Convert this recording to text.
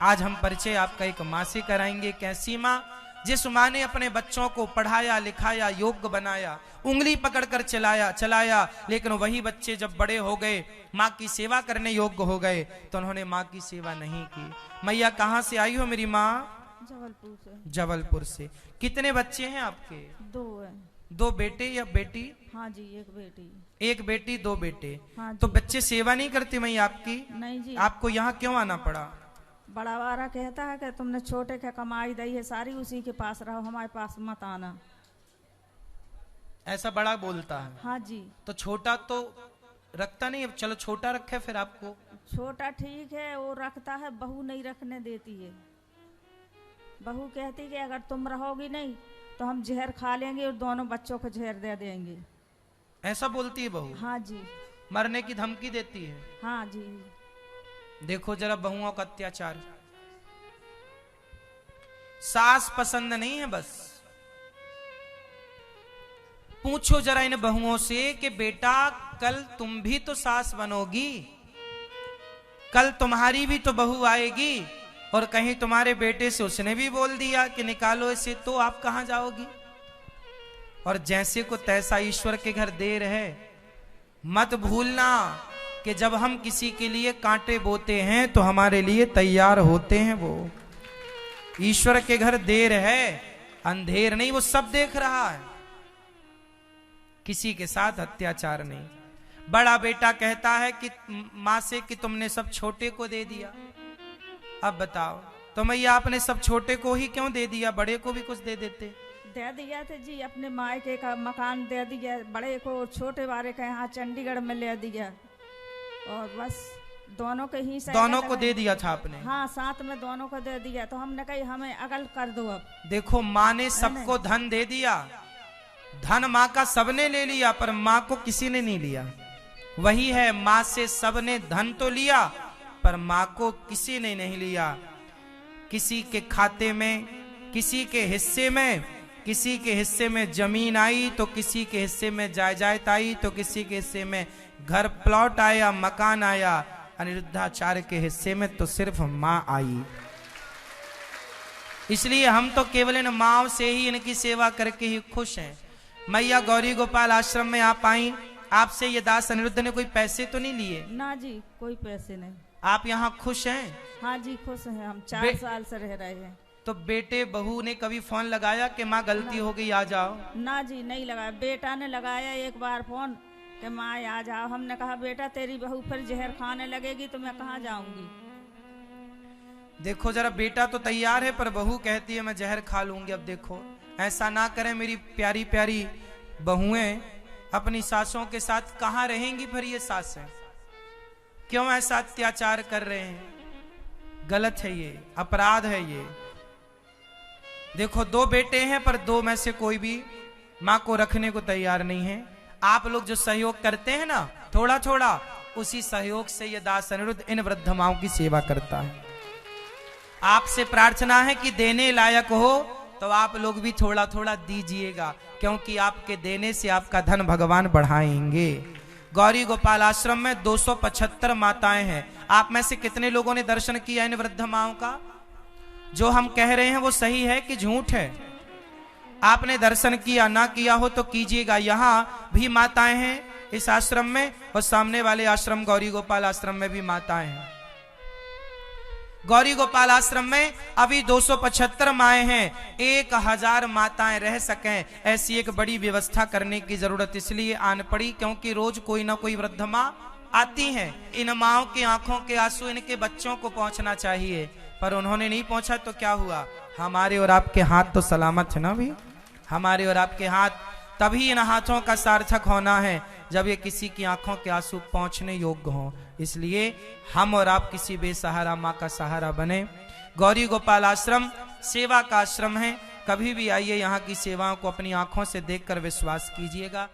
आज हम परिचय आपका एक माँ से कराएंगे। कैसी माँ? जिस माँ ने अपने बच्चों को पढ़ाया लिखाया, योग्य बनाया, उंगली पकड़कर चलाया, लेकिन वही बच्चे जब बड़े हो गए, माँ की सेवा करने योग्य हो गए, तो उन्होंने माँ की सेवा नहीं की। मैया कहाँ से आई हो मेरी माँ? जबलपुर से। जबलपुर से। कितने बच्चे हैं आपके? 2 है। 2 बेटे या बेटी? हाँ जी, एक बेटी। एक बेटी 2 बेटे। हाँ तो जी। बच्चे सेवा नहीं करते मैया आपकी? नहीं जी। आपको यहाँ क्यों आना पड़ा? बड़ा वारा कहता है कि तुमने छोटे के कमाई दी है सारी, उसी के पास रहो, हमारे पास मत आना। ऐसा बड़ा बोलता है? हाँ जी। तो छोटा तो रखता नहीं? अब चलो छोटा रखे फिर आपको। छोटा ठीक है, वो रखता है, बहू नहीं रखने देती है। बहू कहती कि अगर तुम रहोगी नहीं तो हम जहर खा लेंगे और दोनों बच्चों को जहर दे देंगे। ऐसा बोलती है बहू? हाँ जी। मरने की धमकी देती है? हाँ जी। देखो जरा बहुओं का अत्याचार। सास पसंद नहीं है, बस पूछो जरा इन बहुओं से कि बेटा कल तुम भी तो सास बनोगी, कल तुम्हारी भी तो बहू आएगी, और कहीं तुम्हारे बेटे से उसने भी बोल दिया कि निकालो इसे, तो आप कहां जाओगी? और जैसे को तैसा ईश्वर के घर देर है। मत भूलना कि जब हम किसी के लिए कांटे बोते हैं तो हमारे लिए तैयार होते हैं वो। ईश्वर के घर देर है, अंधेर नहीं, वो सब देख रहा है। किसी के साथ अत्याचार नहीं। बड़ा बेटा कहता है कि माँ से कि तुमने सब छोटे को दे दिया। अब बताओ तो मैया आपने सब छोटे को ही क्यों दे दिया? बड़े को भी कुछ दे देते। दे दिया थे जी, अपने मायके का मकान दे दिया, बड़े को छोटे वाले का यहाँ चंडीगढ़ में ले दिया, और बस दोनों के ही दोनों को दे दिया था आपने? हाँ, साथ में दोनों को दे दिया। तो हमने कही हमें अगल कर दो। अब देखो माँ ने सबको धन दे दिया, धन माँ का सबने ले लिया, पर माँ को किसी ने नहीं लिया। वही है, माँ से सबने धन तो लिया पर माँ को किसी ने नहीं लिया। किसी के खाते में, किसी के हिस्से में, किसी के हिस्से में जमीन आई तो किसी के हिस्से में जायदाद आई, तो किसी के हिस्से में घर प्लॉट आया, मकान आया। अनिरुद्धाचार्य के हिस्से में तो सिर्फ माँ आई। इसलिए हम तो केवल इन माँ से ही, इनकी सेवा करके ही खुश हैं। मैया गौरी गोपाल आश्रम में आप आई, आपसे ये दास अनिरुद्ध ने कोई पैसे तो नहीं लिए? ना जी, कोई पैसे नहीं। आप यहाँ खुश हैं? हाँ जी, खुश हैं हम। 4 साल से रह रहे हैं। तो बेटे बहू ने कभी फोन लगाया कि माँ गलती हो गई आ जाओ? ना जी, नहीं लगाया। बेटा ने लगाया एक बार फोन कि माँ आ जाओ। हमने कहा बेटा तेरी बहू फिर जहर खाने लगेगी तो मैं कहाँ जाऊंगी। देखो जरा, बेटा तो तैयार है पर बहू कहती है मैं जहर खा लूंगी। अब देखो, ऐसा ना करें मेरी प्यारी प्यारी बहुएं। अपनी सासों के साथ कहाँ रहेंगी फिर ये सासें? क्यों ऐसा अत्याचार कर रहे हैं? गलत है ये, अपराध है ये। देखो 2 बेटे हैं पर 2 में से कोई भी माँ को रखने को तैयार नहीं है। आप लोग जो सहयोग करते हैं ना, थोड़ा थोड़ा, उसी सहयोग से ये दास अनिरुद्ध इन वृद्ध माओं की सेवा करता है। आपसे प्रार्थना है कि देने लायक हो तो आप लोग भी थोड़ा थोड़ा दीजिएगा, क्योंकि आपके देने से आपका धन भगवान बढ़ाएंगे। गौरी गोपाल आश्रम में 275 माताएं हैं। आप में से कितने लोगों ने दर्शन किया इन वृद्ध माओं का? जो हम कह रहे हैं वो सही है कि झूठ है? आपने दर्शन किया, ना किया हो तो कीजिएगा। यहाँ भी माताएं हैं इस आश्रम में, और सामने वाले आश्रम गौरी गोपाल आश्रम में भी माताएं हैं। गौरी गोपाल आश्रम में अभी 275 माएँ हैं। 1000 माताएं रह सकें, ऐसी एक बड़ी व्यवस्था करने की जरूरत इसलिए आन पड़ी क्योंकि रोज कोई ना कोई वृद्ध माँ आती हैं। इन माओं की आंखों के आंसू इनके बच्चों को पहुंचना चाहिए, पर उन्होंने नहीं पहुंचा तो क्या हुआ? हमारे और आपके हाथ तो सलामत है ना भी। हमारे और आपके हाथ, तभी इन हाथों का सार्थक होना है जब ये किसी की आंखों के आंसू पहुंचने योग्य हों। इसलिए हम और आप किसी बेसहारा माँ का सहारा बने। गौरी गोपाल आश्रम सेवा का आश्रम है। कभी भी आइए, यहाँ की सेवाओं को अपनी आंखों से देखकर विश्वास कीजिएगा।